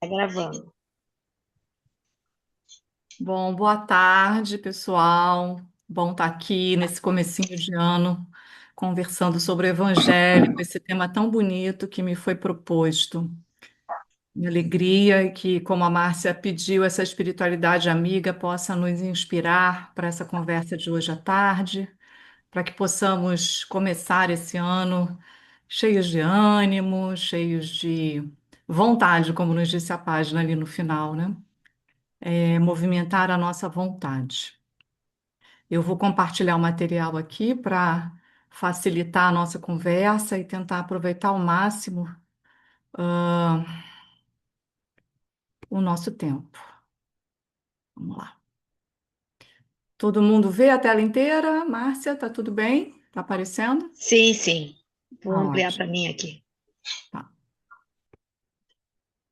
Tá gravando. Bom, boa tarde, pessoal. Bom estar aqui nesse comecinho de ano, conversando sobre o Evangelho, esse tema tão bonito que me foi proposto. Minha alegria é que, como a Márcia pediu, essa espiritualidade amiga possa nos inspirar para essa conversa de hoje à tarde, para que possamos começar esse ano cheios de ânimo, cheios de vontade, como nos disse a página ali no final, né? Movimentar a nossa vontade. Eu vou compartilhar o material aqui para facilitar a nossa conversa e tentar aproveitar ao máximo o nosso tempo. Vamos lá. Todo mundo vê a tela inteira? Márcia, tá tudo bem? Tá aparecendo? Sim, sim. Vou Tá ampliar para ótimo. mim aqui. Tá.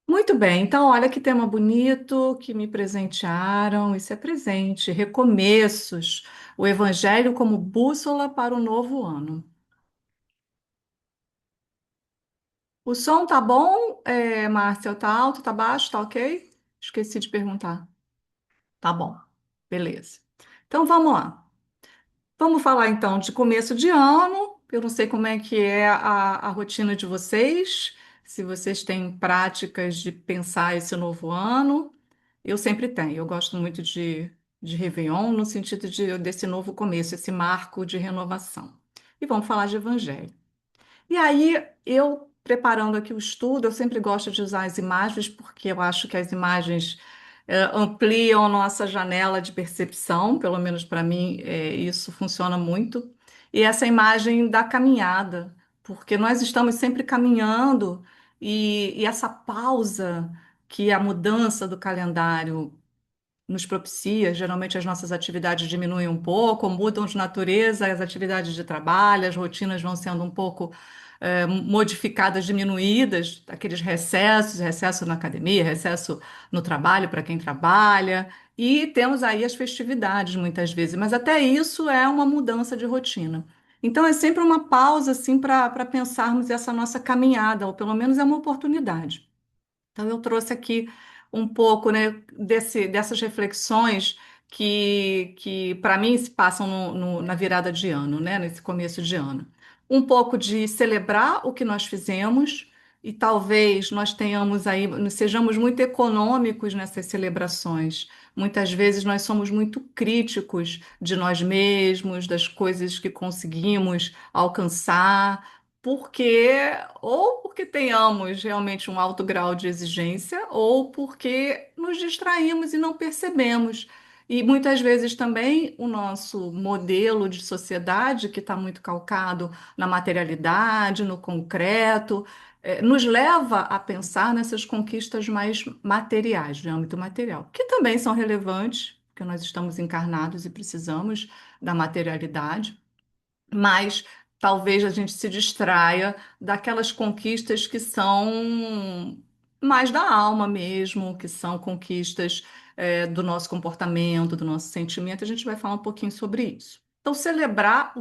Muito bem, então olha que tema bonito que me presentearam. Isso é presente, recomeços, o Evangelho como bússola para o novo ano. O som tá bom, Márcia? Tá alto, tá baixo, tá ok? Esqueci de perguntar. Tá bom, beleza. Então vamos lá. Vamos falar então de começo de ano. Eu não sei como é que é a rotina de vocês, se vocês têm práticas de pensar esse novo ano. Eu sempre tenho. Eu gosto muito de Réveillon no sentido desse novo começo, esse marco de renovação. E vamos falar de Evangelho. E aí, eu preparando aqui o estudo, eu sempre gosto de usar as imagens, porque eu acho que as imagens ampliam nossa janela de percepção, pelo menos para mim, isso funciona muito. E essa imagem da caminhada, porque nós estamos sempre caminhando, e essa pausa que a mudança do calendário nos propicia. Geralmente as nossas atividades diminuem um pouco, mudam de natureza, as atividades de trabalho, as rotinas vão sendo um pouco modificadas, diminuídas, aqueles recessos, recesso na academia, recesso no trabalho para quem trabalha, e temos aí as festividades muitas vezes, mas até isso é uma mudança de rotina. Então é sempre uma pausa assim para pensarmos essa nossa caminhada, ou pelo menos é uma oportunidade. Então, eu trouxe aqui um pouco, né, dessas reflexões que para mim, se passam na virada de ano, né, nesse começo de ano. Um pouco de celebrar o que nós fizemos e talvez nós tenhamos aí, sejamos muito econômicos nessas celebrações. Muitas vezes nós somos muito críticos de nós mesmos, das coisas que conseguimos alcançar porque ou porque tenhamos realmente um alto grau de exigência, ou porque nos distraímos e não percebemos. E muitas vezes também o nosso modelo de sociedade, que está muito calcado na materialidade, no concreto, nos leva a pensar nessas conquistas mais materiais, de âmbito material, que também são relevantes, porque nós estamos encarnados e precisamos da materialidade, mas talvez a gente se distraia daquelas conquistas que são mais da alma mesmo, que são conquistas, do nosso comportamento, do nosso sentimento. A gente vai falar um pouquinho sobre isso. Então, celebrar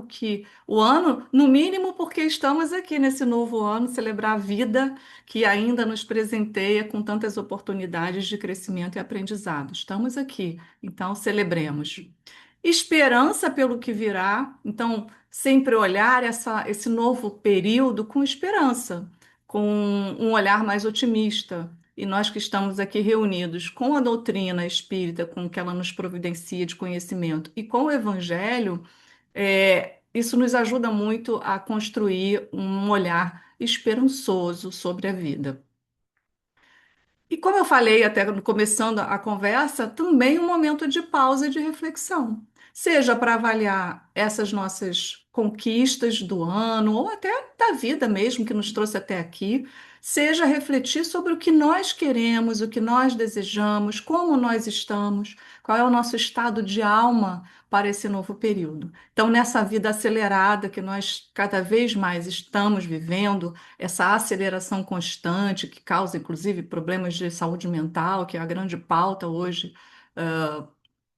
o ano, no mínimo, porque estamos aqui nesse novo ano, celebrar a vida que ainda nos presenteia com tantas oportunidades de crescimento e aprendizado. Estamos aqui, então celebremos. Esperança pelo que virá. Então, sempre olhar esse novo período com esperança, com um olhar mais otimista. E nós que estamos aqui reunidos com a doutrina espírita, com o que ela nos providencia de conhecimento, e com o Evangelho, isso nos ajuda muito a construir um olhar esperançoso sobre a vida. E como eu falei até começando a conversa, também um momento de pausa e de reflexão, seja para avaliar essas nossas conquistas do ano ou até da vida mesmo que nos trouxe até aqui, seja refletir sobre o que nós queremos, o que nós desejamos, como nós estamos, qual é o nosso estado de alma para esse novo período. Então, nessa vida acelerada que nós cada vez mais estamos vivendo, essa aceleração constante que causa, inclusive, problemas de saúde mental, que é a grande pauta hoje,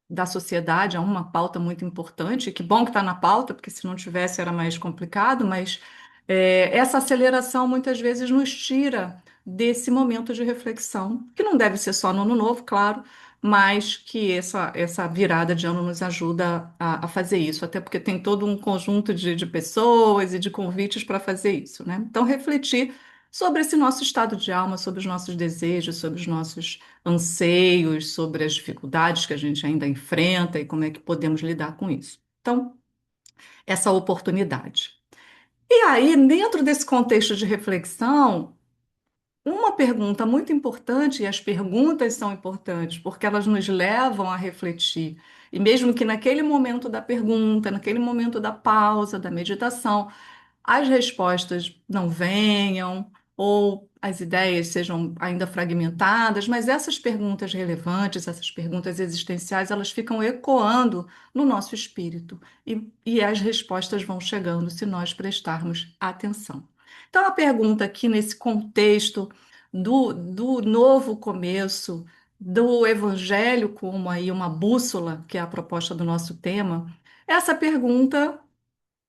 da sociedade, é uma pauta muito importante. Que bom que está na pauta, porque se não tivesse era mais complicado, mas essa aceleração muitas vezes nos tira desse momento de reflexão, que não deve ser só no ano novo, claro, mas que essa virada de ano nos ajuda a fazer isso, até porque tem todo um conjunto de pessoas e de convites para fazer isso, né? Então, refletir sobre esse nosso estado de alma, sobre os nossos desejos, sobre os nossos anseios, sobre as dificuldades que a gente ainda enfrenta e como é que podemos lidar com isso. Então, essa oportunidade. E aí, dentro desse contexto de reflexão, uma pergunta muito importante, e as perguntas são importantes porque elas nos levam a refletir. E mesmo que naquele momento da pergunta, naquele momento da pausa, da meditação, as respostas não venham ou as ideias sejam ainda fragmentadas, mas essas perguntas relevantes, essas perguntas existenciais, elas ficam ecoando no nosso espírito e as respostas vão chegando se nós prestarmos atenção. Então, a pergunta aqui nesse contexto do novo começo, do evangelho como aí uma bússola, que é a proposta do nosso tema, essa pergunta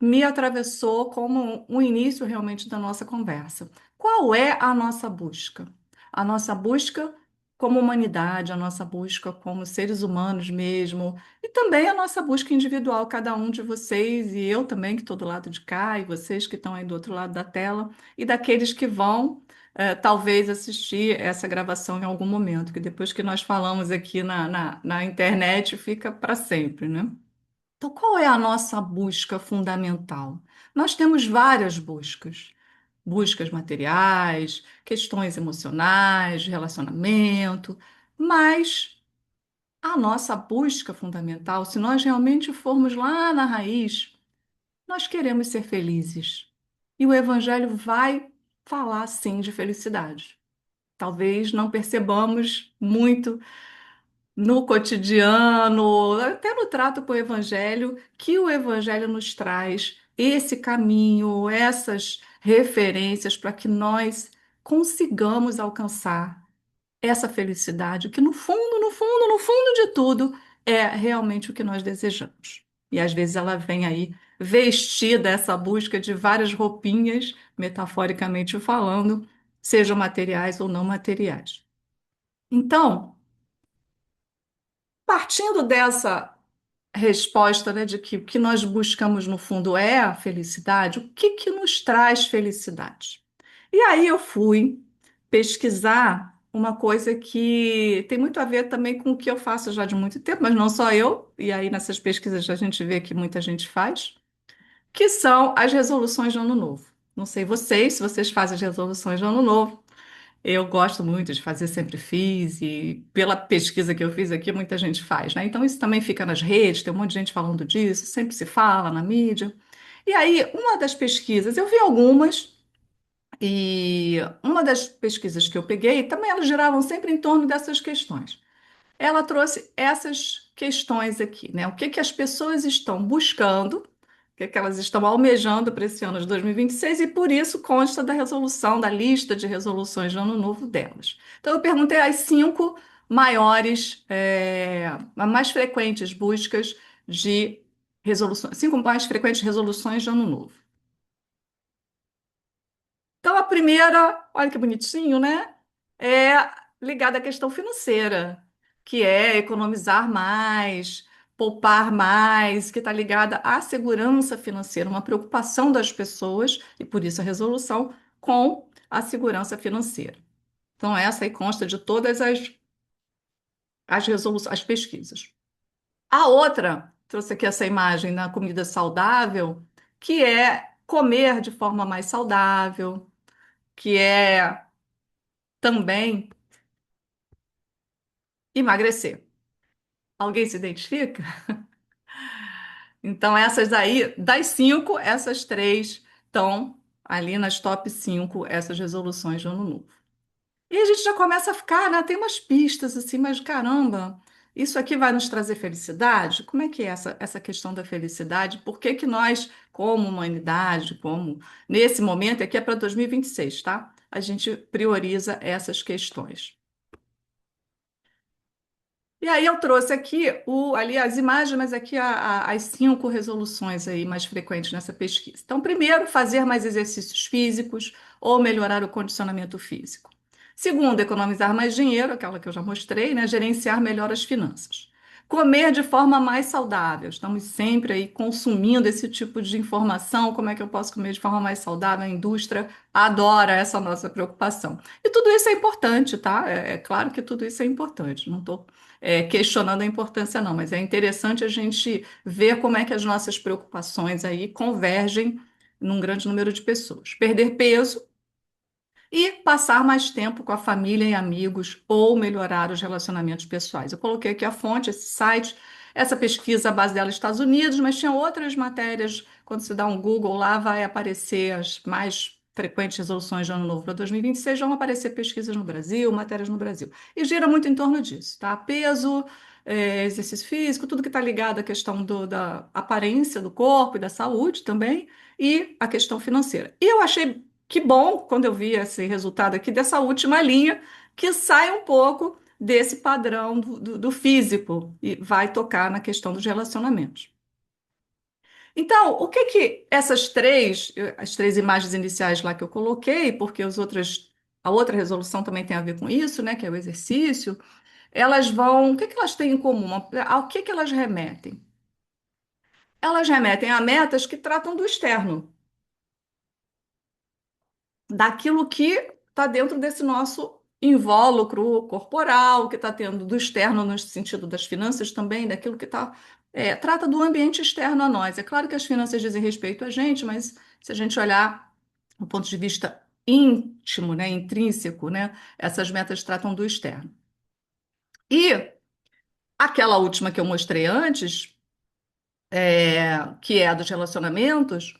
me atravessou como um início realmente da nossa conversa. Qual é a nossa busca? A nossa busca como humanidade, a nossa busca como seres humanos mesmo, e também a nossa busca individual, cada um de vocês, e eu também, que estou do lado de cá, e vocês que estão aí do outro lado da tela, e daqueles que vão, talvez, assistir essa gravação em algum momento, que depois que nós falamos aqui na internet, fica para sempre, né? Então, qual é a nossa busca fundamental? Nós temos várias buscas. Buscas materiais, questões emocionais, de relacionamento, mas a nossa busca fundamental, se nós realmente formos lá na raiz, nós queremos ser felizes. E o Evangelho vai falar, sim, de felicidade. Talvez não percebamos muito no cotidiano, até no trato com o Evangelho, que o Evangelho nos traz esse caminho, essas referências para que nós consigamos alcançar essa felicidade, que no fundo, no fundo, no fundo de tudo, é realmente o que nós desejamos. E às vezes ela vem aí vestida, essa busca de várias roupinhas, metaforicamente falando, sejam materiais ou não materiais. Então, partindo dessa resposta, né, de que o que nós buscamos no fundo é a felicidade, o que que nos traz felicidade? E aí eu fui pesquisar uma coisa que tem muito a ver também com o que eu faço já de muito tempo, mas não só eu, e aí nessas pesquisas a gente vê que muita gente faz, que são as resoluções de ano novo. Não sei vocês, se vocês fazem as resoluções de ano novo, eu gosto muito de fazer, sempre fiz, e pela pesquisa que eu fiz aqui, muita gente faz, né? Então, isso também fica nas redes, tem um monte de gente falando disso, sempre se fala na mídia. E aí, uma das pesquisas, eu vi algumas, e uma das pesquisas que eu peguei, também elas giravam sempre em torno dessas questões. Ela trouxe essas questões aqui, né? O que que as pessoas estão buscando, o que que elas estão almejando para esse ano de 2026, e por isso consta da resolução, da lista de resoluções de ano novo delas. Então, eu perguntei as cinco maiores, mais frequentes buscas de resoluções, cinco mais frequentes resoluções de ano novo. Então, a primeira, olha que bonitinho, né? É ligada à questão financeira, que é economizar mais, poupar mais, que está ligada à segurança financeira, uma preocupação das pessoas, e por isso a resolução com a segurança financeira. Então, essa aí consta de todas as resoluções, as pesquisas. A outra, trouxe aqui essa imagem na comida saudável, que é comer de forma mais saudável, que é também emagrecer. Alguém se identifica? Então, essas aí, das cinco, essas três estão ali nas top 5 essas resoluções de ano novo. E a gente já começa a ficar, né? Tem umas pistas assim, mas caramba, isso aqui vai nos trazer felicidade? Como é que é essa questão da felicidade? Por que que nós, como humanidade, como nesse momento, aqui é para 2026, tá? A gente prioriza essas questões. E aí eu trouxe aqui ali as imagens, mas aqui as cinco resoluções aí mais frequentes nessa pesquisa. Então, primeiro, fazer mais exercícios físicos ou melhorar o condicionamento físico. Segundo, economizar mais dinheiro, aquela que eu já mostrei, né? Gerenciar melhor as finanças. Comer de forma mais saudável. Estamos sempre aí consumindo esse tipo de informação. Como é que eu posso comer de forma mais saudável? A indústria adora essa nossa preocupação. E tudo isso é importante, tá? É claro que tudo isso é importante. Não estou questionando a importância, não, mas é interessante a gente ver como é que as nossas preocupações aí convergem num grande número de pessoas. Perder peso e passar mais tempo com a família e amigos ou melhorar os relacionamentos pessoais. Eu coloquei aqui a fonte, esse site, essa pesquisa, a base dela é Estados Unidos, mas tinha outras matérias. Quando você dá um Google lá, vai aparecer as mais frequentes resoluções de Ano Novo para 2026, vão aparecer pesquisas no Brasil, matérias no Brasil. E gira muito em torno disso, tá? Peso, exercício físico, tudo que está ligado à questão da aparência do corpo e da saúde também, e a questão financeira. E eu achei que bom, quando eu vi esse resultado aqui, dessa última linha, que sai um pouco desse padrão do físico e vai tocar na questão dos relacionamentos. Então, o que que essas três, as três imagens iniciais lá que eu coloquei, porque a outra resolução também tem a ver com isso, né, que é o exercício, elas vão, o que que elas têm em comum? Ao que elas remetem? Elas remetem a metas que tratam do externo, daquilo que está dentro desse nosso invólucro corporal, que está tendo do externo no sentido das finanças também, daquilo que está trata do ambiente externo a nós. É claro que as finanças dizem respeito a gente, mas se a gente olhar do ponto de vista íntimo, né, intrínseco, né, essas metas tratam do externo. E aquela última que eu mostrei antes, que é a dos relacionamentos,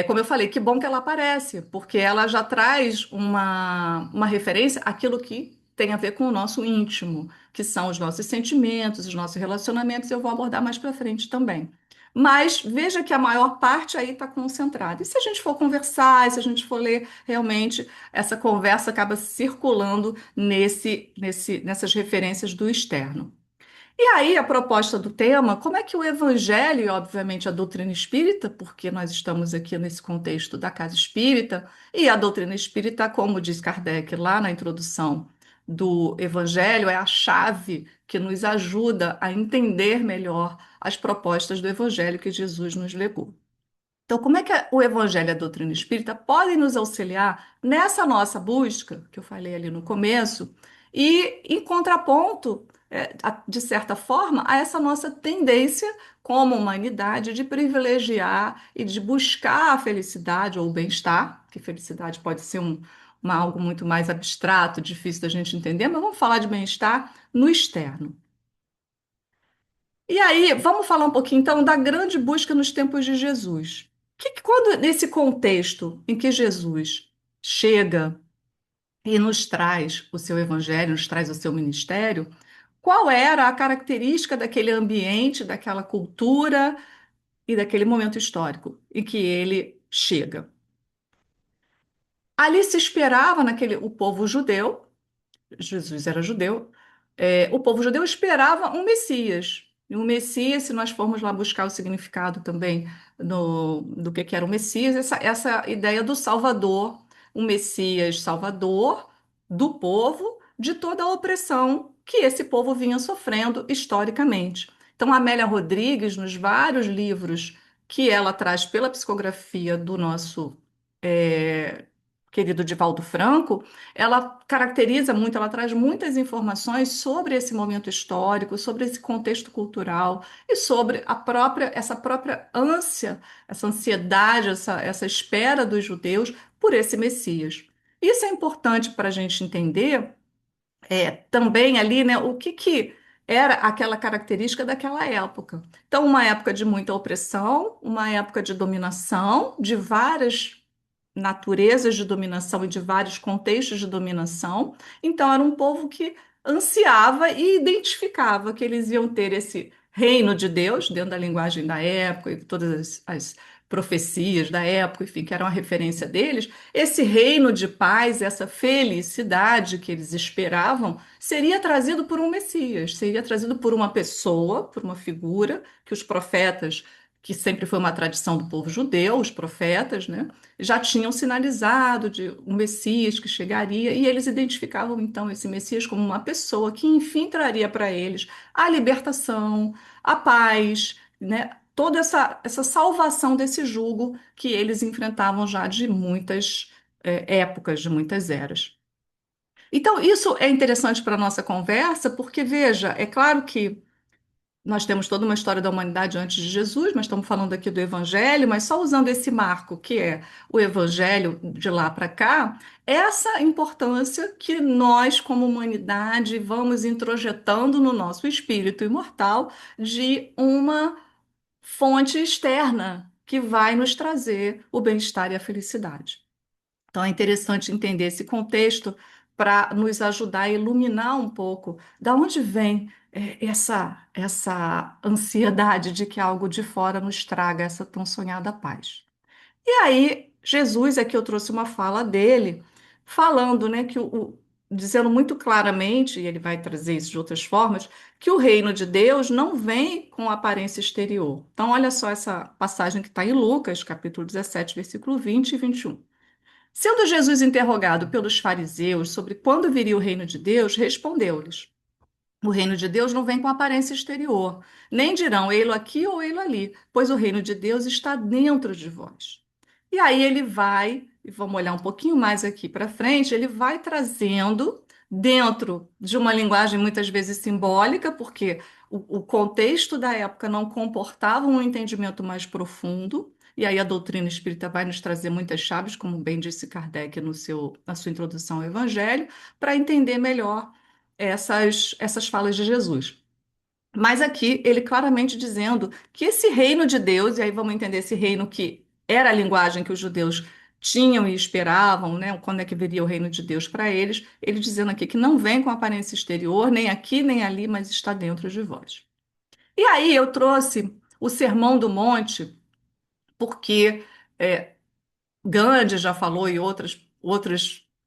como eu falei, que bom que ela aparece, porque ela já traz uma referência àquilo que tem a ver com o nosso íntimo, que são os nossos sentimentos, os nossos relacionamentos, eu vou abordar mais para frente também. Mas veja que a maior parte aí está concentrada. E se a gente for conversar, e se a gente for ler, realmente essa conversa acaba circulando nessas referências do externo. E aí, a proposta do tema, como é que o Evangelho e, obviamente, a doutrina espírita, porque nós estamos aqui nesse contexto da casa espírita, e a doutrina espírita, como diz Kardec lá na introdução do Evangelho, é a chave que nos ajuda a entender melhor as propostas do Evangelho que Jesus nos legou. Então, como é que o Evangelho e a doutrina espírita podem nos auxiliar nessa nossa busca, que eu falei ali no começo, e em contraponto, de certa forma, a essa nossa tendência como humanidade de privilegiar e de buscar a felicidade ou o bem-estar, que felicidade pode ser algo muito mais abstrato, difícil da gente entender, mas vamos falar de bem-estar no externo. E aí, vamos falar um pouquinho então da grande busca nos tempos de Jesus. Quando nesse contexto em que Jesus chega e nos traz o seu evangelho, nos traz o seu ministério, qual era a característica daquele ambiente, daquela cultura e daquele momento histórico em que ele chega? Ali se esperava o povo judeu. Jesus era judeu, o povo judeu esperava um Messias. E o Messias, se nós formos lá buscar o significado também do que era o Messias, essa ideia do Salvador, um Messias Salvador do povo, de toda a opressão que esse povo vinha sofrendo historicamente. Então, a Amélia Rodrigues, nos vários livros que ela traz pela psicografia do nosso é, querido Divaldo Franco, ela caracteriza muito, ela traz muitas informações sobre esse momento histórico, sobre esse contexto cultural e sobre essa própria ânsia, essa ansiedade, essa espera dos judeus por esse Messias. Isso é importante para a gente entender também ali, né, o que era aquela característica daquela época. Então, uma época de muita opressão, uma época de dominação, de várias naturezas de dominação e de vários contextos de dominação. Então, era um povo que ansiava e identificava que eles iam ter esse reino de Deus, dentro da linguagem da época, e todas as profecias da época, enfim, que eram a referência deles. Esse reino de paz, essa felicidade que eles esperavam, seria trazido por um Messias, seria trazido por uma pessoa, por uma figura que os profetas que sempre foi uma tradição do povo judeu, os profetas, né, já tinham sinalizado de um Messias que chegaria, e eles identificavam então esse Messias como uma pessoa que, enfim, traria para eles a libertação, a paz, né, toda essa salvação desse jugo que eles enfrentavam já de muitas épocas, de muitas eras. Então, isso é interessante para a nossa conversa, porque, veja, é claro que nós temos toda uma história da humanidade antes de Jesus, mas estamos falando aqui do Evangelho, mas só usando esse marco, que é o Evangelho de lá para cá, essa importância que nós, como humanidade, vamos introjetando no nosso espírito imortal de uma fonte externa que vai nos trazer o bem-estar e a felicidade. Então, é interessante entender esse contexto para nos ajudar a iluminar um pouco da onde vem essa ansiedade de que algo de fora nos traga essa tão sonhada paz. E aí, Jesus, aqui eu trouxe uma fala dele, falando, né, dizendo muito claramente, e ele vai trazer isso de outras formas, que o reino de Deus não vem com aparência exterior. Então, olha só essa passagem que está em Lucas, capítulo 17, versículo 20 e 21. Sendo Jesus interrogado pelos fariseus sobre quando viria o reino de Deus, respondeu-lhes: O reino de Deus não vem com aparência exterior, nem dirão ei-lo aqui ou ei-lo ali, pois o reino de Deus está dentro de vós. E aí ele vai, e vamos olhar um pouquinho mais aqui para frente, ele vai trazendo dentro de uma linguagem muitas vezes simbólica, porque o contexto da época não comportava um entendimento mais profundo. E aí a doutrina espírita vai nos trazer muitas chaves, como bem disse Kardec na sua introdução ao Evangelho, para entender melhor essas falas de Jesus. Mas aqui ele claramente dizendo que esse reino de Deus, e aí vamos entender esse reino que era a linguagem que os judeus tinham e esperavam, né? Quando é que viria o reino de Deus para eles? Ele dizendo aqui que não vem com aparência exterior, nem aqui nem ali, mas está dentro de vós. E aí eu trouxe o Sermão do Monte, porque é, Gandhi já falou e outras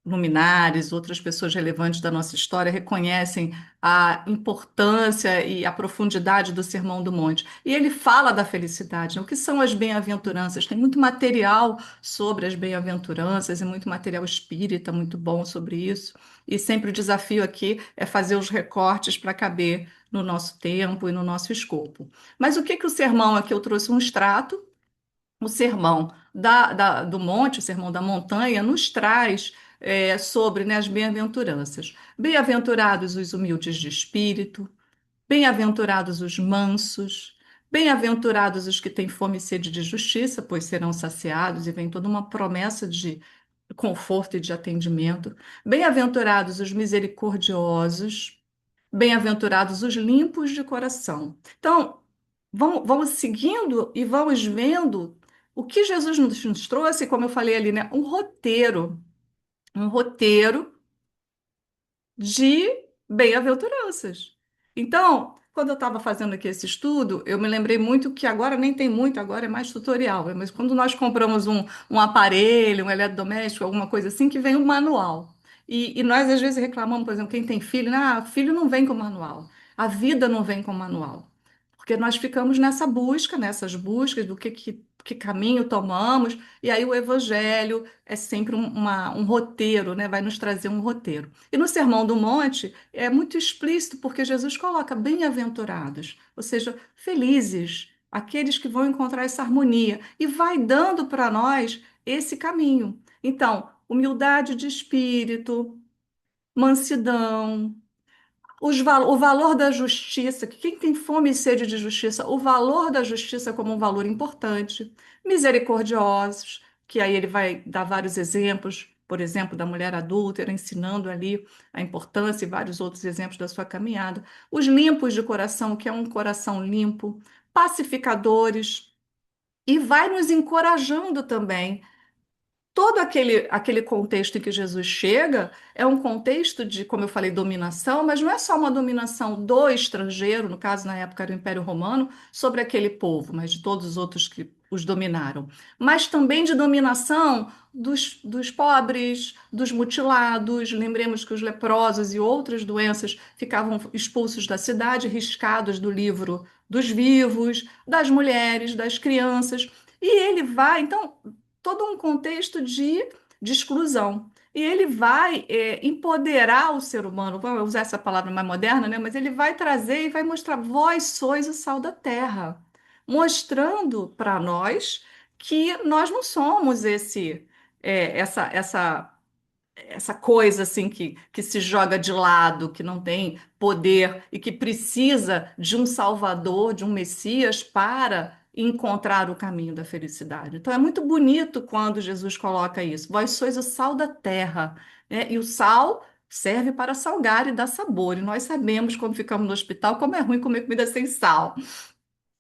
luminares, outras pessoas relevantes da nossa história reconhecem a importância e a profundidade do Sermão do Monte. E ele fala da felicidade, né? O que são as bem-aventuranças? Tem muito material sobre as bem-aventuranças e muito material espírita muito bom sobre isso. E sempre o desafio aqui é fazer os recortes para caber no nosso tempo e no nosso escopo. Mas o que que o sermão aqui eu trouxe um extrato, o sermão do monte, o sermão da montanha, nos traz sobre, né, as bem-aventuranças. Bem-aventurados os humildes de espírito, bem-aventurados os mansos, bem-aventurados os que têm fome e sede de justiça, pois serão saciados, e vem toda uma promessa de conforto e de atendimento. Bem-aventurados os misericordiosos, bem-aventurados os limpos de coração. Então, vamos seguindo e vamos vendo o que Jesus nos trouxe, como eu falei ali, né? Um roteiro de bem-aventuranças. Então, quando eu estava fazendo aqui esse estudo, eu me lembrei muito que agora nem tem muito, agora é mais tutorial. Mas quando nós compramos um aparelho, um eletrodoméstico, alguma coisa assim, que vem um manual. E nós às vezes reclamamos, por exemplo, quem tem filho, filho não vem com manual. A vida não vem com manual. Porque nós ficamos nessas buscas do que caminho tomamos, e aí o evangelho é sempre um roteiro, né? Vai nos trazer um roteiro. E no Sermão do Monte é muito explícito, porque Jesus coloca bem-aventurados, ou seja, felizes, aqueles que vão encontrar essa harmonia, e vai dando para nós esse caminho. Então, humildade de espírito, mansidão, o valor da justiça, que quem tem fome e sede de justiça, o valor da justiça como um valor importante, misericordiosos, que aí ele vai dar vários exemplos, por exemplo, da mulher adúltera, ensinando ali a importância e vários outros exemplos da sua caminhada, os limpos de coração, que é um coração limpo, pacificadores, e vai nos encorajando também. Todo aquele contexto em que Jesus chega é um contexto de, como eu falei, dominação, mas não é só uma dominação do estrangeiro, no caso, na época era o Império Romano, sobre aquele povo, mas de todos os outros os dominaram, mas também de dominação dos pobres, dos mutilados. Lembremos que os leprosos e outras doenças ficavam expulsos da cidade, riscados do livro dos vivos, das mulheres, das crianças. E ele vai, então, todo um contexto de exclusão. E ele vai empoderar o ser humano, vamos usar essa palavra mais moderna, né? Mas ele vai trazer e vai mostrar: vós sois o sal da terra, mostrando para nós que nós não somos essa coisa assim que se joga de lado, que não tem poder e que precisa de um Salvador, de um Messias para encontrar o caminho da felicidade. Então é muito bonito quando Jesus coloca isso. Vós sois o sal da terra, né? E o sal serve para salgar e dar sabor. E nós sabemos quando ficamos no hospital como é ruim comer comida sem sal.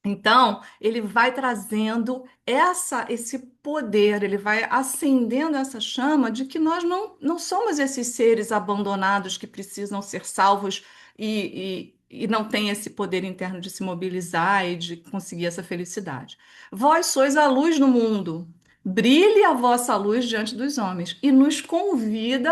Então, ele vai trazendo esse poder, ele vai acendendo essa chama de que nós não somos esses seres abandonados que precisam ser salvos e não têm esse poder interno de se mobilizar e de conseguir essa felicidade. Vós sois a luz do mundo, brilhe a vossa luz diante dos homens, e nos convida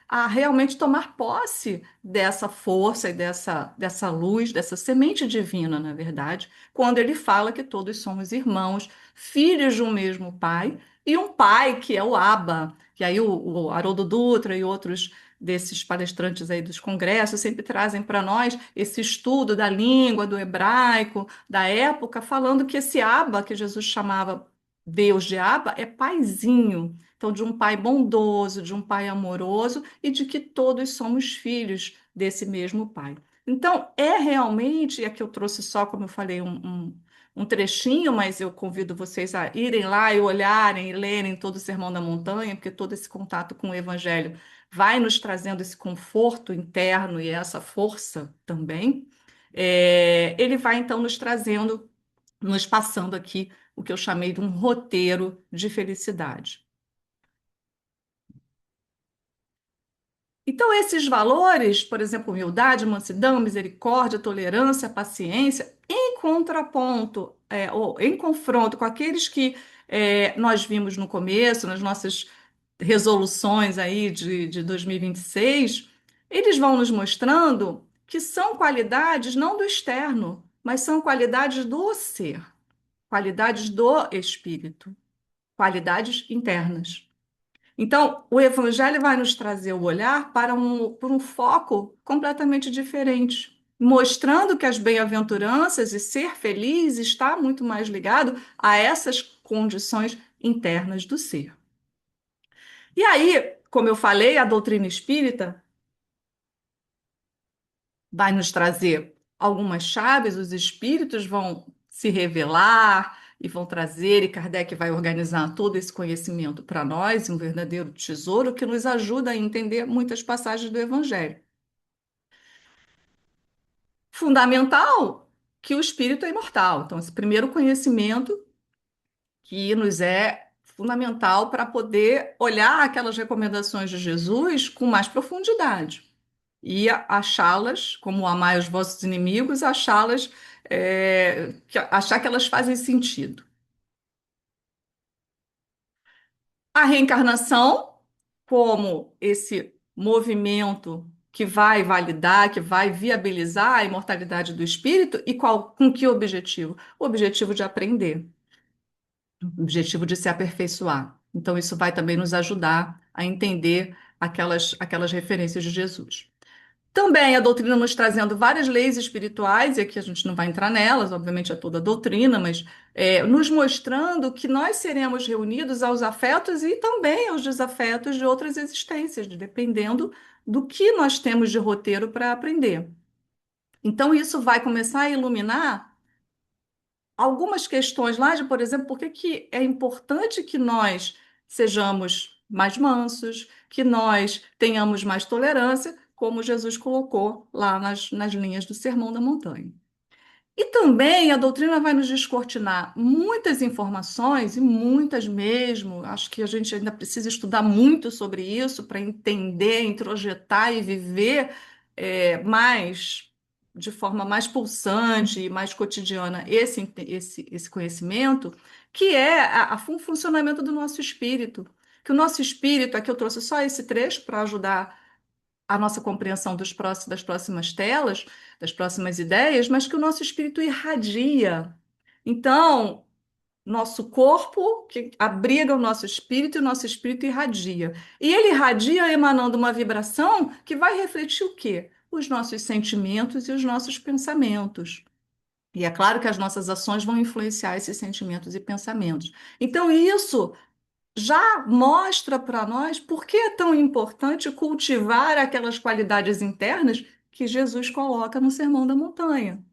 a realmente tomar posse dessa força e dessa luz, dessa semente divina, na verdade, quando ele fala que todos somos irmãos, filhos de um mesmo pai, e um pai que é o Abba, que aí o Haroldo Dutra e outros desses palestrantes aí dos congressos sempre trazem para nós esse estudo da língua, do hebraico, da época, falando que esse Abba, que Jesus chamava Deus de Abba, é paizinho. Então, de um pai bondoso, de um pai amoroso e de que todos somos filhos desse mesmo pai. Então, é realmente, e aqui eu trouxe só, como eu falei, um trechinho, mas eu convido vocês a irem lá e olharem e lerem todo o Sermão da Montanha, porque todo esse contato com o Evangelho vai nos trazendo esse conforto interno e essa força também. Ele vai então nos trazendo, nos passando aqui o que eu chamei de um roteiro de felicidade. Então, esses valores, por exemplo, humildade, mansidão, misericórdia, tolerância, paciência, em contraponto, ou em confronto com aqueles que nós vimos no começo, nas nossas resoluções aí de 2026, eles vão nos mostrando que são qualidades não do externo, mas são qualidades do ser, qualidades do espírito, qualidades internas. Então, o Evangelho vai nos trazer o olhar por um foco completamente diferente, mostrando que as bem-aventuranças e ser feliz está muito mais ligado a essas condições internas do ser. E aí, como eu falei, a doutrina espírita vai nos trazer algumas chaves, os espíritos vão se revelar e vão trazer, e Kardec vai organizar todo esse conhecimento para nós, um verdadeiro tesouro que nos ajuda a entender muitas passagens do Evangelho. Fundamental que o espírito é imortal. Então, esse primeiro conhecimento que nos é fundamental para poder olhar aquelas recomendações de Jesus com mais profundidade e achá-las, como amai os vossos inimigos, achá-las, achar que elas fazem sentido. A reencarnação, como esse movimento que vai validar, que vai viabilizar a imortalidade do espírito, e com que objetivo? O objetivo de aprender, o objetivo de se aperfeiçoar. Então, isso vai também nos ajudar a entender aquelas referências de Jesus. Também a doutrina nos trazendo várias leis espirituais, e aqui a gente não vai entrar nelas, obviamente é toda a doutrina, mas nos mostrando que nós seremos reunidos aos afetos e também aos desafetos de outras existências, dependendo do que nós temos de roteiro para aprender. Então, isso vai começar a iluminar algumas questões lá de, por exemplo, por que que é importante que nós sejamos mais mansos, que nós tenhamos mais tolerância, como Jesus colocou lá nas linhas do Sermão da Montanha. E também a doutrina vai nos descortinar muitas informações, e muitas mesmo. Acho que a gente ainda precisa estudar muito sobre isso para entender, introjetar e viver mais de forma mais pulsante e mais cotidiana esse conhecimento, que é o funcionamento do nosso espírito. Que o nosso espírito, aqui eu trouxe só esse trecho para ajudar a nossa compreensão das próximas telas, das próximas ideias, mas que o nosso espírito irradia. Então, nosso corpo que abriga o nosso espírito e o nosso espírito irradia. E ele irradia emanando uma vibração que vai refletir o quê? Os nossos sentimentos e os nossos pensamentos. E é claro que as nossas ações vão influenciar esses sentimentos e pensamentos. Então, isso já mostra para nós por que é tão importante cultivar aquelas qualidades internas que Jesus coloca no Sermão da Montanha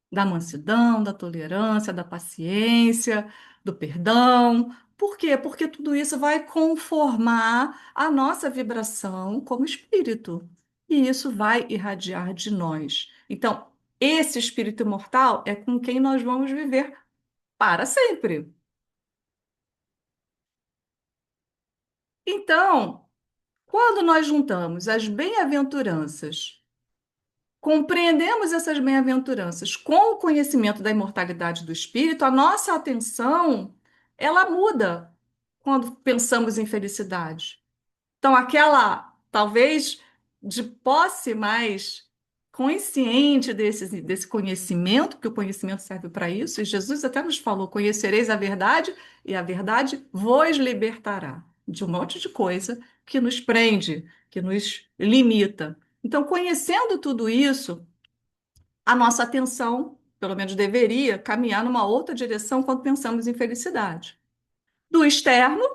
da mansidão, da tolerância, da paciência, do perdão. Por quê? Porque tudo isso vai conformar a nossa vibração como espírito. E isso vai irradiar de nós. Então, esse espírito imortal é com quem nós vamos viver para sempre. Então, quando nós juntamos as bem-aventuranças, compreendemos essas bem-aventuranças com o conhecimento da imortalidade do espírito, a nossa atenção, ela muda quando pensamos em felicidade. Então, aquela, talvez, de posse mais consciente desse conhecimento, que o conhecimento serve para isso, e Jesus até nos falou: conhecereis a verdade, e a verdade vos libertará de um monte de coisa que nos prende, que nos limita. Então, conhecendo tudo isso, a nossa atenção, pelo menos deveria, caminhar numa outra direção quando pensamos em felicidade. Do externo,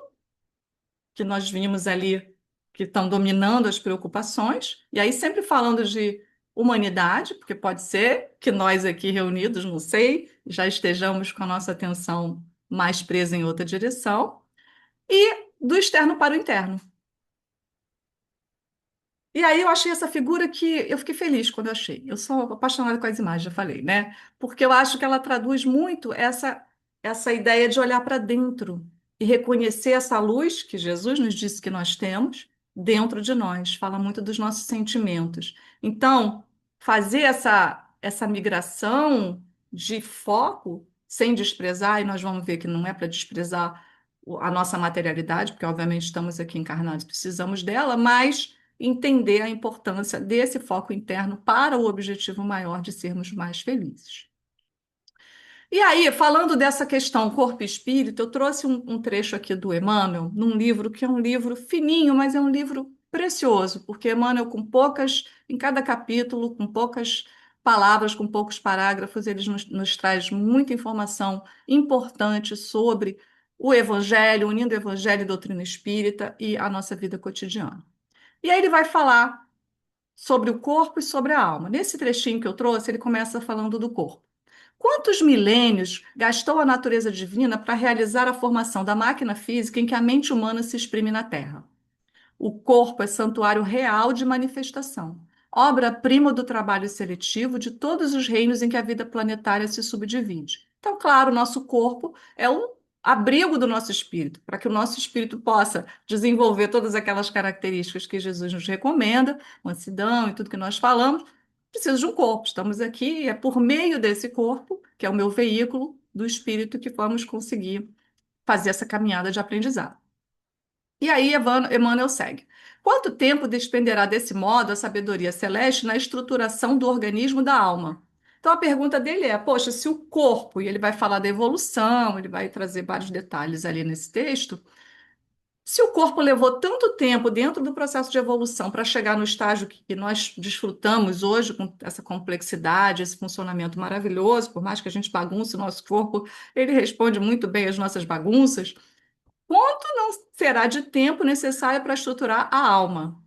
que nós vimos ali, que estão dominando as preocupações, e aí sempre falando de humanidade, porque pode ser que nós aqui reunidos, não sei, já estejamos com a nossa atenção mais presa em outra direção, e do externo para o interno. E aí eu achei essa figura que eu fiquei feliz quando eu achei. Eu sou apaixonada com as imagens, já falei, né? Porque eu acho que ela traduz muito essa ideia de olhar para dentro e reconhecer essa luz que Jesus nos disse que nós temos dentro de nós. Fala muito dos nossos sentimentos. Então, fazer essa migração de foco sem desprezar, e nós vamos ver que não é para desprezar a nossa materialidade, porque obviamente estamos aqui encarnados, precisamos dela, mas entender a importância desse foco interno para o objetivo maior de sermos mais felizes. E aí, falando dessa questão corpo e espírito, eu trouxe um trecho aqui do Emmanuel, num livro que é um livro fininho, mas é um livro precioso, porque Emmanuel, com poucas, em cada capítulo, com poucas palavras, com poucos parágrafos, ele nos traz muita informação importante sobre o Evangelho, unindo Evangelho e doutrina espírita e a nossa vida cotidiana. E aí ele vai falar sobre o corpo e sobre a alma. Nesse trechinho que eu trouxe, ele começa falando do corpo. Quantos milênios gastou a natureza divina para realizar a formação da máquina física em que a mente humana se exprime na Terra? O corpo é santuário real de manifestação, obra-prima do trabalho seletivo de todos os reinos em que a vida planetária se subdivide. Então, claro, o nosso corpo é o abrigo do nosso espírito, para que o nosso espírito possa desenvolver todas aquelas características que Jesus nos recomenda, mansidão e tudo que nós falamos. Precisa de um corpo. Estamos aqui, e é por meio desse corpo, que é o meu veículo do espírito, que vamos conseguir fazer essa caminhada de aprendizado. E aí, Emmanuel segue. Quanto tempo despenderá desse modo a sabedoria celeste na estruturação do organismo da alma? Então, a pergunta dele é: poxa, se o corpo, e ele vai falar da evolução, ele vai trazer vários detalhes ali nesse texto, se o corpo levou tanto tempo dentro do processo de evolução para chegar no estágio que nós desfrutamos hoje, com essa complexidade, esse funcionamento maravilhoso, por mais que a gente bagunce o nosso corpo, ele responde muito bem às nossas bagunças. Quanto não será de tempo necessário para estruturar a alma?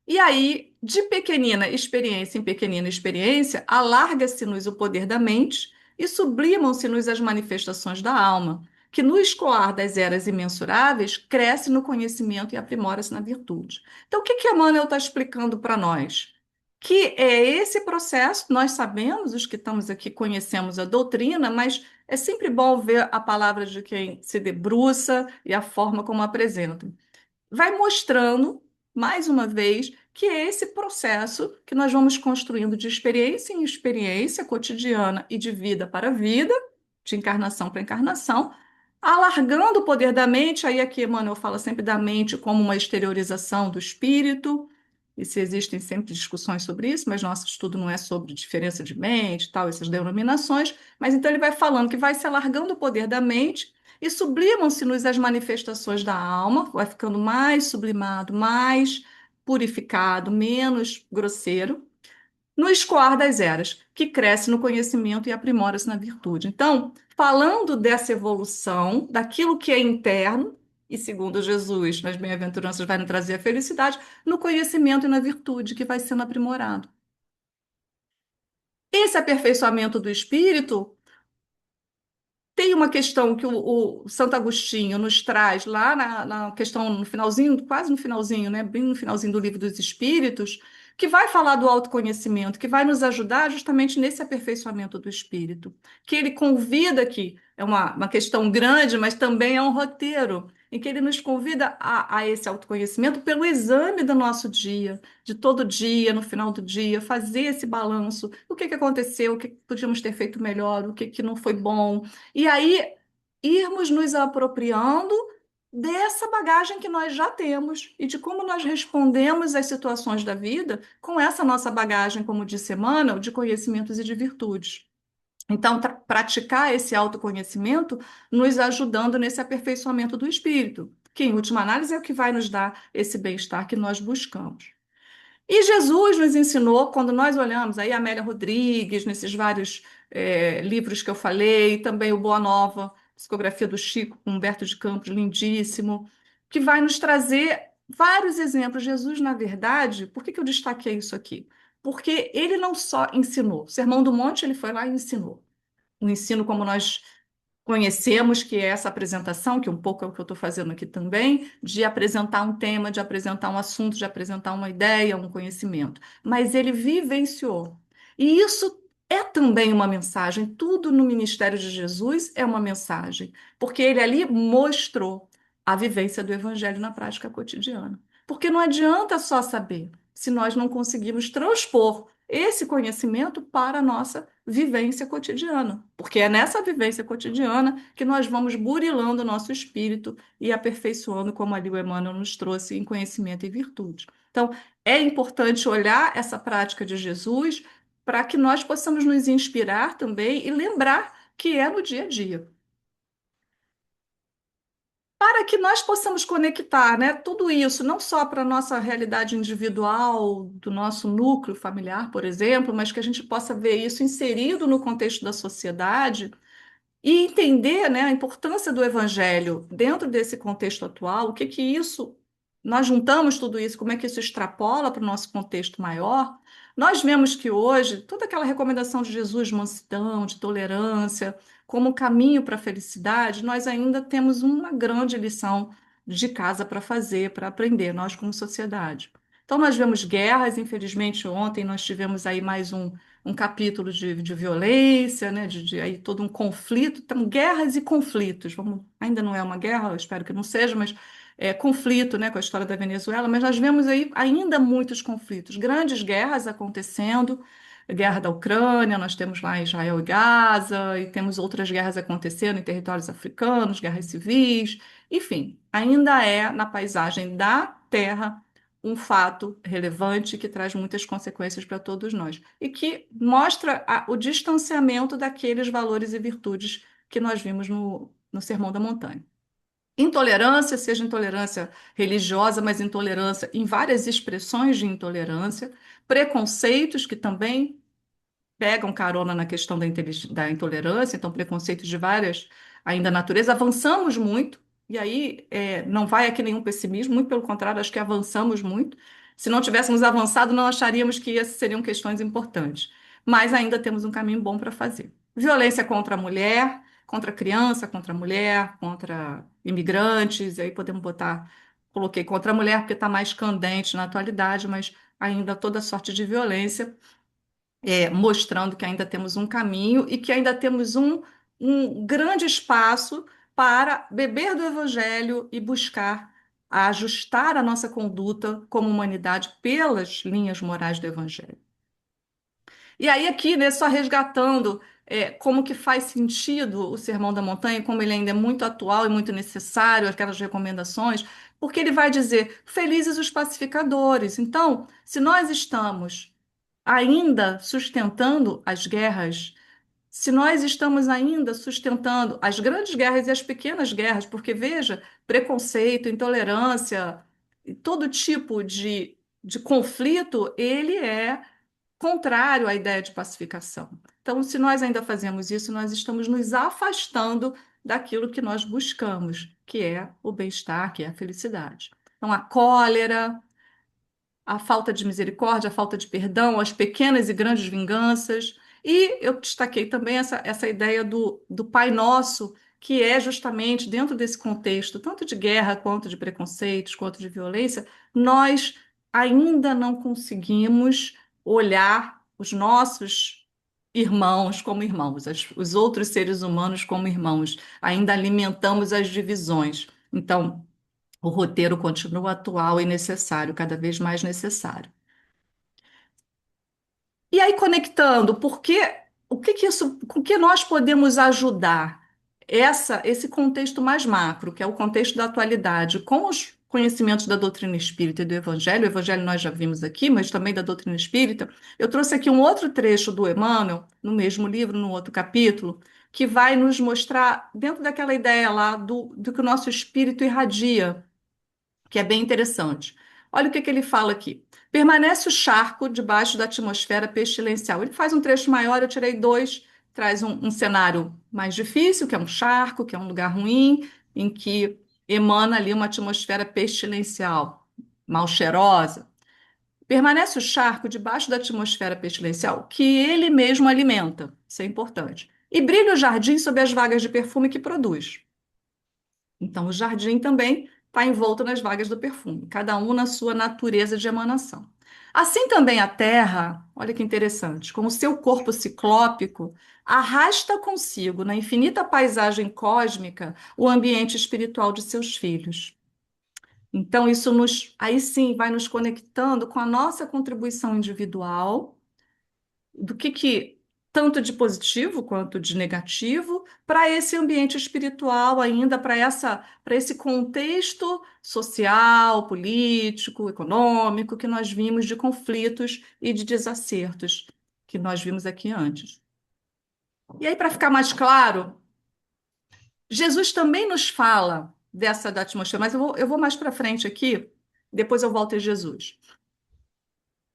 E aí, de pequenina experiência, alarga-se-nos o poder da mente e sublimam-se-nos as manifestações da alma, que no escoar das eras imensuráveis cresce no conhecimento e aprimora-se na virtude. Então, o que que Emmanuel está explicando para nós? Que é esse processo, nós sabemos, os que estamos aqui conhecemos a doutrina, mas é sempre bom ver a palavra de quem se debruça e a forma como apresenta. Vai mostrando, mais uma vez, que é esse processo que nós vamos construindo de experiência em experiência cotidiana e de vida para vida, de encarnação para encarnação, alargando o poder da mente. Aí aqui Emmanuel fala sempre da mente como uma exteriorização do espírito, e se existem sempre discussões sobre isso, mas nosso estudo não é sobre diferença de mente, tal, essas denominações, mas então ele vai falando que vai se alargando o poder da mente e sublimam-se-nos as manifestações da alma, vai ficando mais sublimado, mais purificado, menos grosseiro, no escoar das eras, que cresce no conhecimento e aprimora-se na virtude. Então, falando dessa evolução, daquilo que é interno, e segundo Jesus, nas bem-aventuranças, vai nos trazer a felicidade, no conhecimento e na virtude, que vai sendo aprimorado. Esse aperfeiçoamento do espírito tem uma questão que o Santo Agostinho nos traz lá na questão, no finalzinho, quase no finalzinho, né? Bem no finalzinho do Livro dos Espíritos, que vai falar do autoconhecimento, que vai nos ajudar justamente nesse aperfeiçoamento do espírito. Que ele convida aqui, é uma questão grande, mas também é um roteiro, em que ele nos convida a esse autoconhecimento pelo exame do nosso dia, de todo dia, no final do dia, fazer esse balanço, o que que aconteceu, o que que podíamos ter feito melhor, o que que não foi bom. E aí, irmos nos apropriando dessa bagagem que nós já temos e de como nós respondemos às situações da vida com essa nossa bagagem, como disse Emmanuel, de conhecimentos e de virtudes. Então, praticar esse autoconhecimento nos ajudando nesse aperfeiçoamento do espírito, que, em última análise, é o que vai nos dar esse bem-estar que nós buscamos. E Jesus nos ensinou, quando nós olhamos aí Amélia Rodrigues, nesses vários livros que eu falei, também o Boa Nova, psicografia do Chico, com Humberto de Campos, lindíssimo, que vai nos trazer vários exemplos. Jesus, na verdade, por que que eu destaquei isso aqui? Porque ele não só ensinou, o Sermão do Monte, ele foi lá e ensinou. O ensino como nós conhecemos, que é essa apresentação, que um pouco é o que eu estou fazendo aqui também, de apresentar um tema, de apresentar um assunto, de apresentar uma ideia, um conhecimento. Mas ele vivenciou. E isso é também uma mensagem. Tudo no ministério de Jesus é uma mensagem, porque ele ali mostrou a vivência do evangelho na prática cotidiana. Porque não adianta só saber, se nós não conseguimos transpor esse conhecimento para a nossa vivência cotidiana, porque é nessa vivência cotidiana que nós vamos burilando o nosso espírito e aperfeiçoando, como ali o Emmanuel nos trouxe, em conhecimento e virtude. Então, é importante olhar essa prática de Jesus para que nós possamos nos inspirar também e lembrar que é no dia a dia. Para que nós possamos conectar, né, tudo isso, não só para a nossa realidade individual, do nosso núcleo familiar, por exemplo, mas que a gente possa ver isso inserido no contexto da sociedade e entender, né, a importância do evangelho dentro desse contexto atual, o que que isso, nós juntamos tudo isso, como é que isso extrapola para o nosso contexto maior. Nós vemos que hoje, toda aquela recomendação de Jesus, mansidão, de tolerância, como caminho para a felicidade, nós ainda temos uma grande lição de casa para fazer, para aprender, nós como sociedade. Então, nós vemos guerras, infelizmente, ontem nós tivemos aí mais um capítulo de violência, né, de aí todo um conflito, então, guerras e conflitos. Vamos, ainda não é uma guerra, eu espero que não seja, mas é conflito, né, com a história da Venezuela, mas nós vemos aí ainda muitos conflitos, grandes guerras acontecendo, a guerra da Ucrânia, nós temos lá Israel e Gaza, e temos outras guerras acontecendo em territórios africanos, guerras civis, enfim, ainda é na paisagem da Terra um fato relevante que traz muitas consequências para todos nós e que mostra o distanciamento daqueles valores e virtudes que nós vimos no Sermão da Montanha. Intolerância, seja intolerância religiosa, mas intolerância em várias expressões de intolerância, preconceitos que também pegam carona na questão da intolerância, então preconceitos de várias ainda natureza, avançamos muito, e aí não vai aqui nenhum pessimismo, muito pelo contrário, acho que avançamos muito. Se não tivéssemos avançado, não acharíamos que essas seriam questões importantes, mas ainda temos um caminho bom para fazer. Violência contra a mulher, contra a criança, contra a mulher, contra imigrantes, aí podemos botar, coloquei contra a mulher porque está mais candente na atualidade, mas ainda toda sorte de violência mostrando que ainda temos um caminho e que ainda temos um grande espaço para beber do Evangelho e buscar a ajustar a nossa conduta como humanidade pelas linhas morais do Evangelho. E aí aqui, né, só resgatando como que faz sentido o Sermão da Montanha, como ele ainda é muito atual e muito necessário, aquelas recomendações, porque ele vai dizer, felizes os pacificadores. Então, se nós estamos ainda sustentando as guerras, se nós estamos ainda sustentando as grandes guerras e as pequenas guerras, porque veja, preconceito, intolerância, e todo tipo de conflito, ele é contrário à ideia de pacificação. Então, se nós ainda fazemos isso, nós estamos nos afastando daquilo que nós buscamos, que é o bem-estar, que é a felicidade. Então, a cólera, a falta de misericórdia, a falta de perdão, as pequenas e grandes vinganças. E eu destaquei também essa ideia do Pai Nosso, que é justamente dentro desse contexto, tanto de guerra, quanto de preconceitos, quanto de violência, nós ainda não conseguimos olhar os nossos irmãos como irmãos, os outros seres humanos como irmãos. Ainda alimentamos as divisões. Então, o roteiro continua atual e necessário, cada vez mais necessário. E aí, conectando, o que que isso, com que nós podemos ajudar esse contexto mais macro, que é o contexto da atualidade, com os conhecimentos da doutrina espírita e do evangelho? O evangelho nós já vimos aqui, mas também da doutrina espírita. Eu trouxe aqui um outro trecho do Emmanuel, no mesmo livro, no outro capítulo, que vai nos mostrar, dentro daquela ideia lá do que o nosso espírito irradia, que é bem interessante. Olha o que que ele fala aqui. Permanece o charco debaixo da atmosfera pestilencial. Ele faz um trecho maior, eu tirei dois, traz um cenário mais difícil, que é um charco, que é um lugar ruim, em que emana ali uma atmosfera pestilencial, mal cheirosa. Permanece o charco debaixo da atmosfera pestilencial, que ele mesmo alimenta. Isso é importante. E brilha o jardim sob as vagas de perfume que produz. Então, o jardim também está envolto nas vagas do perfume, cada um na sua natureza de emanação. Assim também a Terra, olha que interessante, com o seu corpo ciclópico, arrasta consigo, na infinita paisagem cósmica, o ambiente espiritual de seus filhos. Então, isso aí sim vai nos conectando com a nossa contribuição individual do que tanto de positivo quanto de negativo para esse ambiente espiritual ainda para esse contexto social, político, econômico que nós vimos de conflitos e de desacertos que nós vimos aqui antes. E aí, para ficar mais claro, Jesus também nos fala dessa da atmosfera, mas eu vou mais para frente aqui, depois eu volto a Jesus.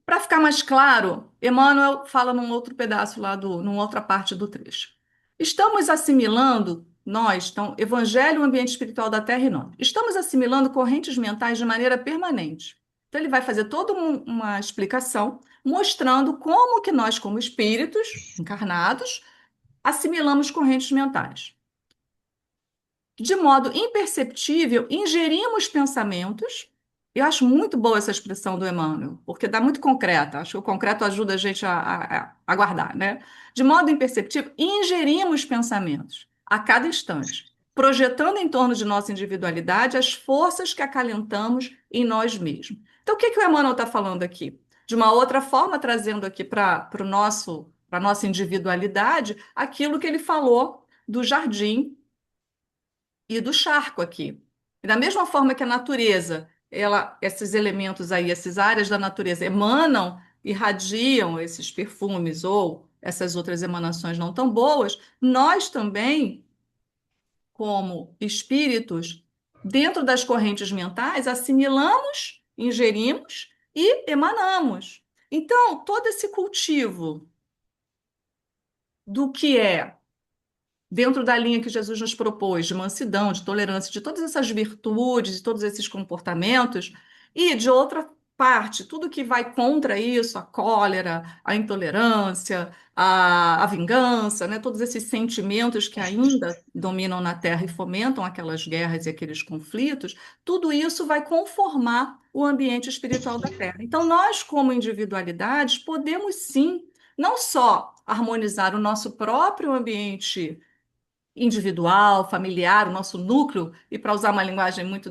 Para ficar mais claro, Emmanuel fala num outro pedaço lá numa outra parte do trecho. Estamos assimilando, nós, então, Evangelho, o ambiente espiritual da Terra e nós, estamos assimilando correntes mentais de maneira permanente. Então, ele vai fazer toda uma explicação mostrando como que nós, como espíritos encarnados, assimilamos correntes mentais. De modo imperceptível, ingerimos pensamentos. Eu acho muito boa essa expressão do Emmanuel, porque dá muito concreta. Acho que o concreto ajuda a gente a guardar, né? De modo imperceptível, ingerimos pensamentos a cada instante, projetando em torno de nossa individualidade as forças que acalentamos em nós mesmos. Então, o que que o Emmanuel está falando aqui? De uma outra forma, trazendo aqui para a nossa individualidade, aquilo que ele falou do jardim e do charco aqui. E da mesma forma que a natureza, esses elementos aí, essas áreas da natureza emanam, irradiam esses perfumes ou essas outras emanações não tão boas, nós também, como espíritos, dentro das correntes mentais, assimilamos, ingerimos e emanamos. Então, todo esse cultivo do que é dentro da linha que Jesus nos propôs, de mansidão, de tolerância, de todas essas virtudes, de todos esses comportamentos, e de outra parte, tudo que vai contra isso, a cólera, a intolerância, a vingança, né, todos esses sentimentos que ainda dominam na Terra e fomentam aquelas guerras e aqueles conflitos, tudo isso vai conformar o ambiente espiritual da Terra. Então, nós, como individualidades, podemos sim não só harmonizar o nosso próprio ambiente individual, familiar, o nosso núcleo, e para usar uma linguagem muito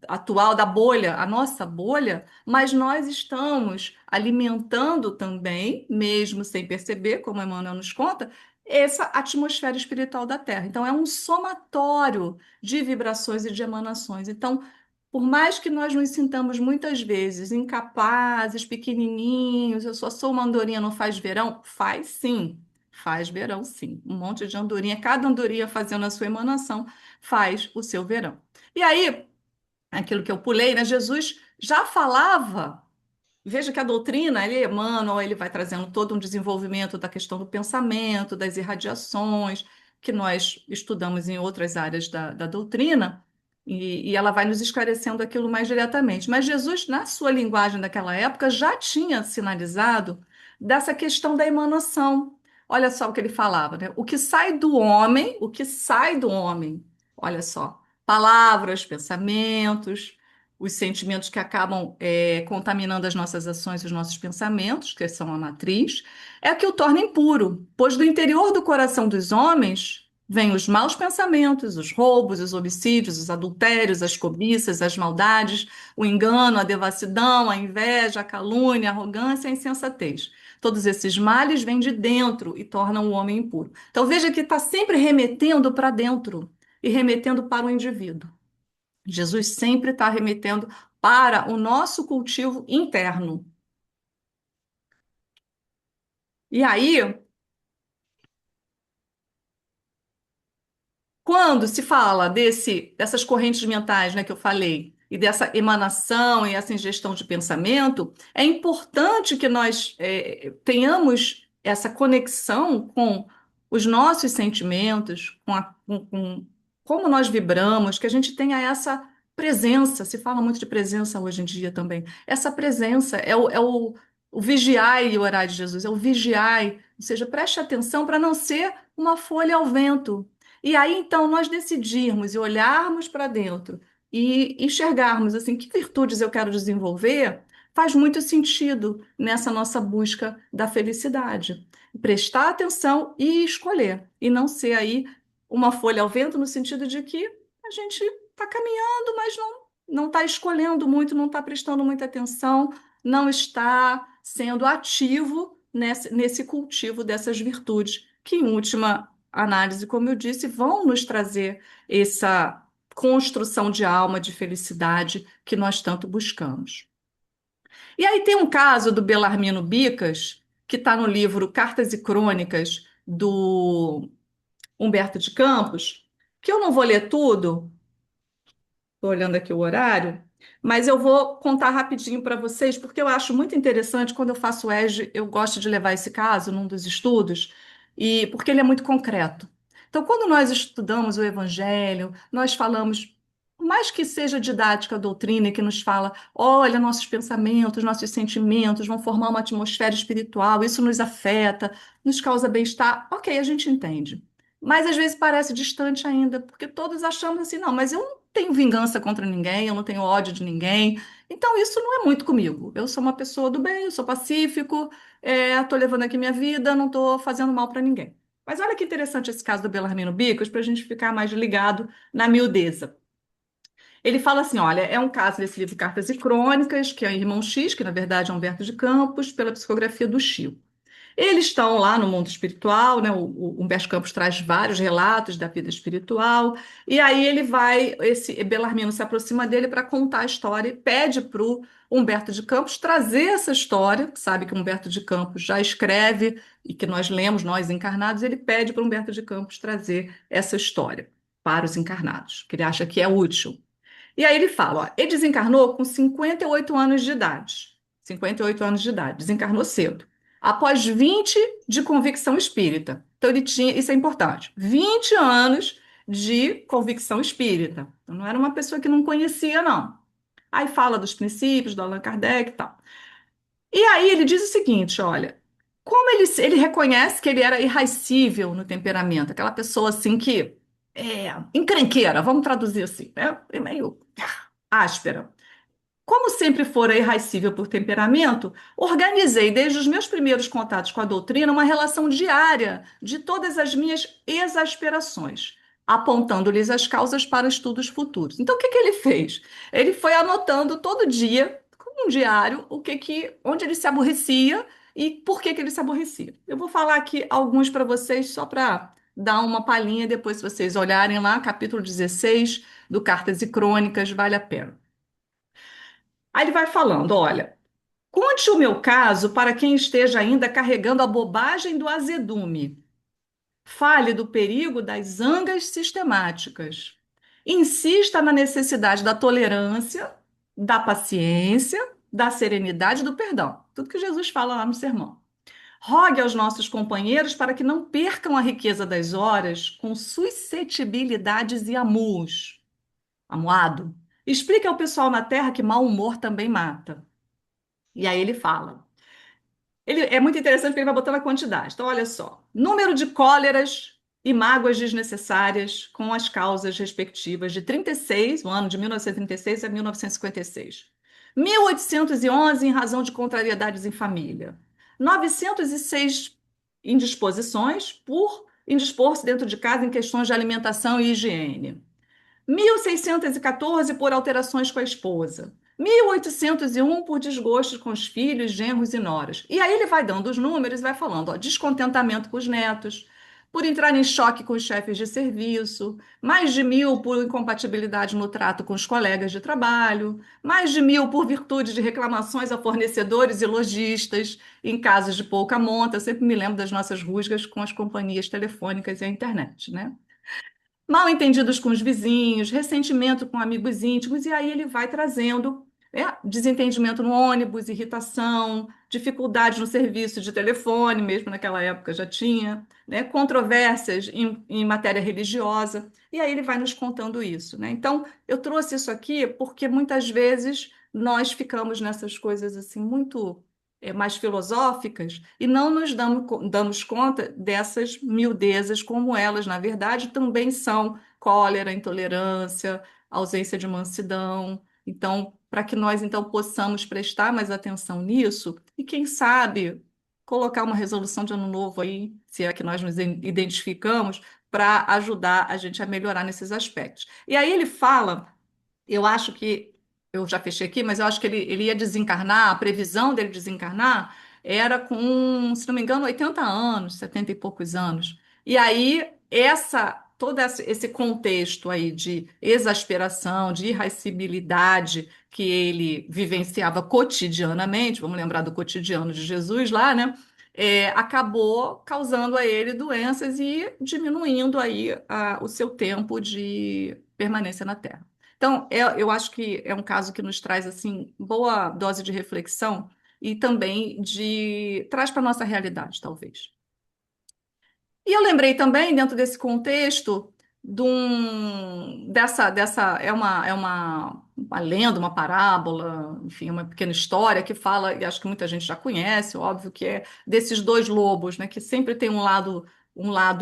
atual da bolha, a nossa bolha, mas nós estamos alimentando também, mesmo sem perceber, como Emmanuel nos conta, essa atmosfera espiritual da Terra. Então, é um somatório de vibrações e de emanações. Então, por mais que nós nos sintamos muitas vezes incapazes, pequenininhos, eu só sou uma andorinha, não faz verão? Faz sim, faz verão sim. Um monte de andorinha, cada andorinha fazendo a sua emanação faz o seu verão. E aí, aquilo que eu pulei, né? Jesus já falava. Veja que a doutrina, ele, Emmanuel, ele vai trazendo todo um desenvolvimento da questão do pensamento, das irradiações, que nós estudamos em outras áreas da doutrina, e ela vai nos esclarecendo aquilo mais diretamente. Mas Jesus, na sua linguagem daquela época, já tinha sinalizado dessa questão da emanação. Olha só o que ele falava, né? O que sai do homem, olha só, palavras, pensamentos, os sentimentos que acabam contaminando as nossas ações e os nossos pensamentos, que são a matriz, é o que o torna impuro, pois do interior do coração dos homens vêm os maus pensamentos, os roubos, os homicídios, os adultérios, as cobiças, as maldades, o engano, a devassidão, a inveja, a calúnia, a arrogância e a insensatez. Todos esses males vêm de dentro e tornam o homem impuro. Então veja que está sempre remetendo para dentro e remetendo para o indivíduo. Jesus sempre está remetendo para o nosso cultivo interno. E aí, quando se fala dessas correntes mentais, né, que eu falei, e dessa emanação e essa ingestão de pensamento, é importante que nós tenhamos essa conexão com os nossos sentimentos, com como nós vibramos, que a gente tenha essa presença. Se fala muito de presença hoje em dia também. Essa presença o vigiai e orar de Jesus, é o vigiai, ou seja, preste atenção para não ser uma folha ao vento. E aí, então, nós decidirmos e olharmos para dentro e enxergarmos assim, que virtudes eu quero desenvolver, faz muito sentido nessa nossa busca da felicidade. Prestar atenção e escolher, e não ser aí uma folha ao vento, no sentido de que a gente está caminhando, mas não está escolhendo muito, não está prestando muita atenção, não está sendo ativo nesse cultivo dessas virtudes, que, em última análise, como eu disse, vão nos trazer essa construção de alma, de felicidade que nós tanto buscamos. E aí tem um caso do Belarmino Bicas, que está no livro Cartas e Crônicas, do Humberto de Campos, que eu não vou ler tudo, estou olhando aqui o horário, mas eu vou contar rapidinho para vocês, porque eu acho muito interessante, quando eu faço ESG, eu gosto de levar esse caso num dos estudos, e porque ele é muito concreto. Então, quando nós estudamos o Evangelho, nós falamos, por mais que seja didática a doutrina, que nos fala, olha, nossos pensamentos, nossos sentimentos vão formar uma atmosfera espiritual, isso nos afeta, nos causa bem-estar, ok, a gente entende. Mas às vezes parece distante ainda, porque todos achamos assim, não, mas eu não tenho vingança contra ninguém, eu não tenho ódio de ninguém. Então isso não é muito comigo. Eu sou uma pessoa do bem, eu sou pacífico, estou levando aqui minha vida, não estou fazendo mal para ninguém. Mas olha que interessante esse caso do Belarmino Bicos, para a gente ficar mais ligado na miudeza. Ele fala assim: olha, é um caso desse livro Cartas e Crônicas, que é o Irmão X, que na verdade é Humberto de Campos, pela psicografia do Chico. Eles estão lá no mundo espiritual, né? O Humberto Campos traz vários relatos da vida espiritual, e aí esse Belarmino se aproxima dele para contar a história e pede para o Humberto de Campos trazer essa história, sabe que o Humberto de Campos já escreve e que nós lemos, nós encarnados, ele pede para o Humberto de Campos trazer essa história para os encarnados, que ele acha que é útil. E aí ele fala, ó, ele desencarnou com 58 anos de idade. 58 anos de idade, desencarnou cedo. Após 20 de convicção espírita. Então ele tinha, isso é importante, 20 anos de convicção espírita. Então não era uma pessoa que não conhecia, não. Aí fala dos princípios do Allan Kardec e tal. E aí ele diz o seguinte, olha, como ele reconhece que ele era irascível no temperamento, aquela pessoa assim que encrenqueira, vamos traduzir assim, né? É meio áspera. Como sempre fora irascível por temperamento, organizei desde os meus primeiros contatos com a doutrina uma relação diária de todas as minhas exasperações. apontando-lhes as causas para estudos futuros. Então, o que que ele fez? Ele foi anotando todo dia, com um diário, onde ele se aborrecia e por que que ele se aborrecia. Eu vou falar aqui alguns para vocês, só para dar uma palhinha, depois, se vocês olharem lá, capítulo 16 do Cartas e Crônicas, vale a pena. Aí ele vai falando: olha, conte o meu caso para quem esteja ainda carregando a bobagem do azedume. Fale do perigo das zangas sistemáticas. Insista na necessidade da tolerância, da paciência, da serenidade e do perdão. Tudo que Jesus fala lá no sermão. Rogue aos nossos companheiros para que não percam a riqueza das horas com suscetibilidades e amuos. Amuado. Explique ao pessoal na terra que mau humor também mata. E aí ele fala. Ele é muito interessante porque ele vai botando a quantidade. Então, olha só: número de cóleras e mágoas desnecessárias com as causas respectivas de 36, o ano de 1936 a 1956. 1811 em razão de contrariedades em família. 906 indisposições por indispor-se dentro de casa em questões de alimentação e higiene. 1614 por alterações com a esposa. 1801 por desgostos com os filhos, genros e noras. E aí ele vai dando os números e vai falando, ó, descontentamento com os netos, por entrar em choque com os chefes de serviço, mais de 1.000 por incompatibilidade no trato com os colegas de trabalho, mais de 1.000 por virtude de reclamações a fornecedores e lojistas, em casos de pouca monta. Eu sempre me lembro das nossas rusgas com as companhias telefônicas e a internet, né? Mal entendidos com os vizinhos, ressentimento com amigos íntimos, e aí ele vai trazendo, né, desentendimento no ônibus, irritação, dificuldade no serviço de telefone, mesmo naquela época já tinha, né, controvérsias em matéria religiosa, e aí ele vai nos contando isso, né? Então, eu trouxe isso aqui porque muitas vezes nós ficamos nessas coisas assim muito mais filosóficas e não nos damos conta dessas miudezas, como elas, na verdade, também são cólera, intolerância, ausência de mansidão. Então, para que nós então possamos prestar mais atenção nisso e, quem sabe, colocar uma resolução de ano novo aí, se é que nós nos identificamos, para ajudar a gente a melhorar nesses aspectos. E aí ele fala, eu acho que, eu já fechei aqui, mas eu acho que ele ia desencarnar, a previsão dele desencarnar era com, se não me engano, 80 anos, 70 e poucos anos. E aí, esse contexto aí de exasperação, de irascibilidade que ele vivenciava cotidianamente, vamos lembrar do cotidiano de Jesus lá, né? Acabou causando a ele doenças e diminuindo aí o seu tempo de permanência na Terra. Então, eu acho que é um caso que nos traz assim boa dose de reflexão e também traz para a nossa realidade, talvez. E eu lembrei também, dentro desse contexto, uma lenda, uma parábola, enfim, uma pequena história que fala, e acho que muita gente já conhece, óbvio, que é desses dois lobos, né, que sempre tem um lado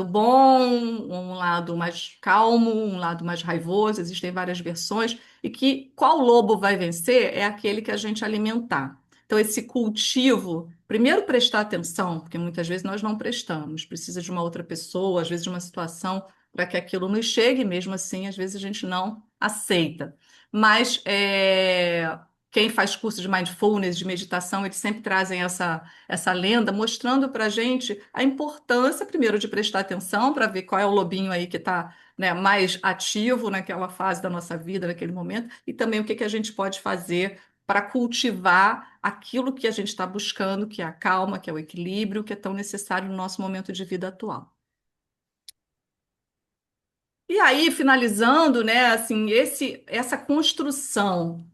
bom, um lado mais calmo, um lado mais raivoso, existem várias versões, e que qual lobo vai vencer é aquele que a gente alimentar. Então, esse cultivo, primeiro prestar atenção, porque muitas vezes nós não prestamos, precisa de uma outra pessoa, às vezes de uma situação para que aquilo nos chegue, mesmo assim, às vezes a gente não aceita. Mas quem faz curso de mindfulness, de meditação, eles sempre trazem essa lenda, mostrando para a gente a importância, primeiro, de prestar atenção para ver qual é o lobinho aí que está, né, mais ativo naquela fase da nossa vida, naquele momento, e também o que que a gente pode fazer para cultivar aquilo que a gente está buscando, que é a calma, que é o equilíbrio, que é tão necessário no nosso momento de vida atual. E aí, finalizando, né, assim, essa construção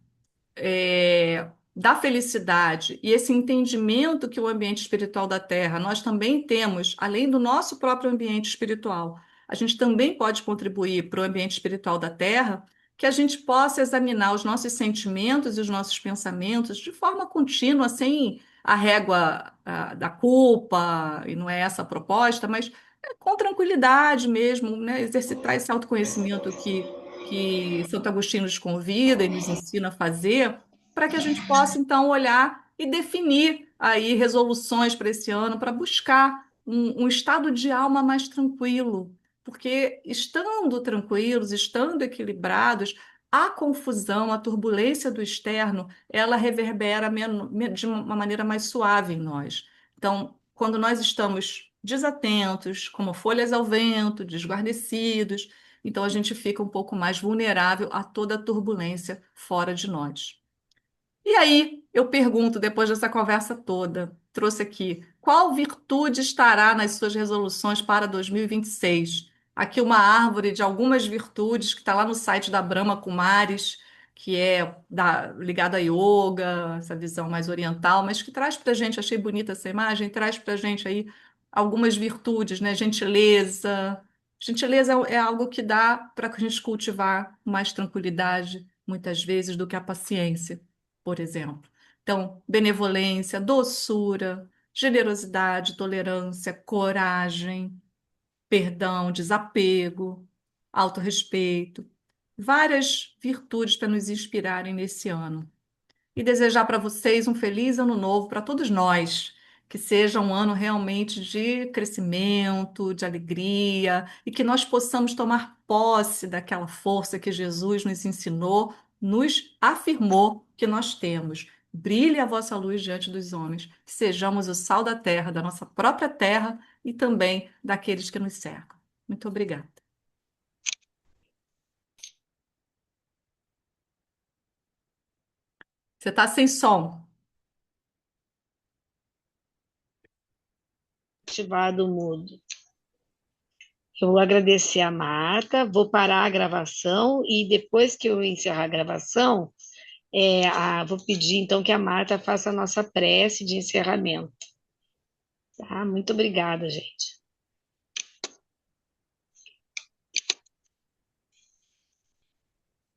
da felicidade e esse entendimento que o ambiente espiritual da Terra, nós também temos, além do nosso próprio ambiente espiritual, a gente também pode contribuir para o ambiente espiritual da Terra, que a gente possa examinar os nossos sentimentos e os nossos pensamentos de forma contínua, sem a régua da culpa, e não é essa a proposta, mas com tranquilidade mesmo, né? Exercitar esse autoconhecimento que Santo Agostinho nos convida e nos ensina a fazer para que a gente possa, então, olhar e definir aí resoluções para esse ano, para buscar um estado de alma mais tranquilo, porque estando tranquilos, estando equilibrados, a confusão, a turbulência do externo, ela reverbera de uma maneira mais suave em nós. Então, quando nós estamos desatentos, como folhas ao vento, desguarnecidos, então a gente fica um pouco mais vulnerável a toda a turbulência fora de nós. E aí, eu pergunto, depois dessa conversa toda, trouxe aqui, qual virtude estará nas suas resoluções para 2026? Aqui uma árvore de algumas virtudes que está lá no site da Brahma Kumaris, que é ligada a yoga, essa visão mais oriental, mas que traz para a gente, achei bonita essa imagem, traz para a gente aí algumas virtudes, né? Gentileza. Gentileza é algo que dá para a gente cultivar mais tranquilidade, muitas vezes, do que a paciência, por exemplo. Então, benevolência, doçura, generosidade, tolerância, coragem, perdão, desapego, autorrespeito, várias virtudes para nos inspirarem nesse ano e desejar para vocês um feliz ano novo para todos nós. Que seja um ano realmente de crescimento, de alegria, e que nós possamos tomar posse daquela força que Jesus nos ensinou, nos afirmou que nós temos. Brilhe a vossa luz diante dos homens, que sejamos o sal da terra, da nossa própria terra e também daqueles que nos cercam. Muito obrigada. Você está sem som. Ativado o mudo. Eu vou agradecer a Marta, vou parar a gravação e depois que eu encerrar a gravação, vou pedir então que a Marta faça a nossa prece de encerramento. Tá? Muito obrigada, gente.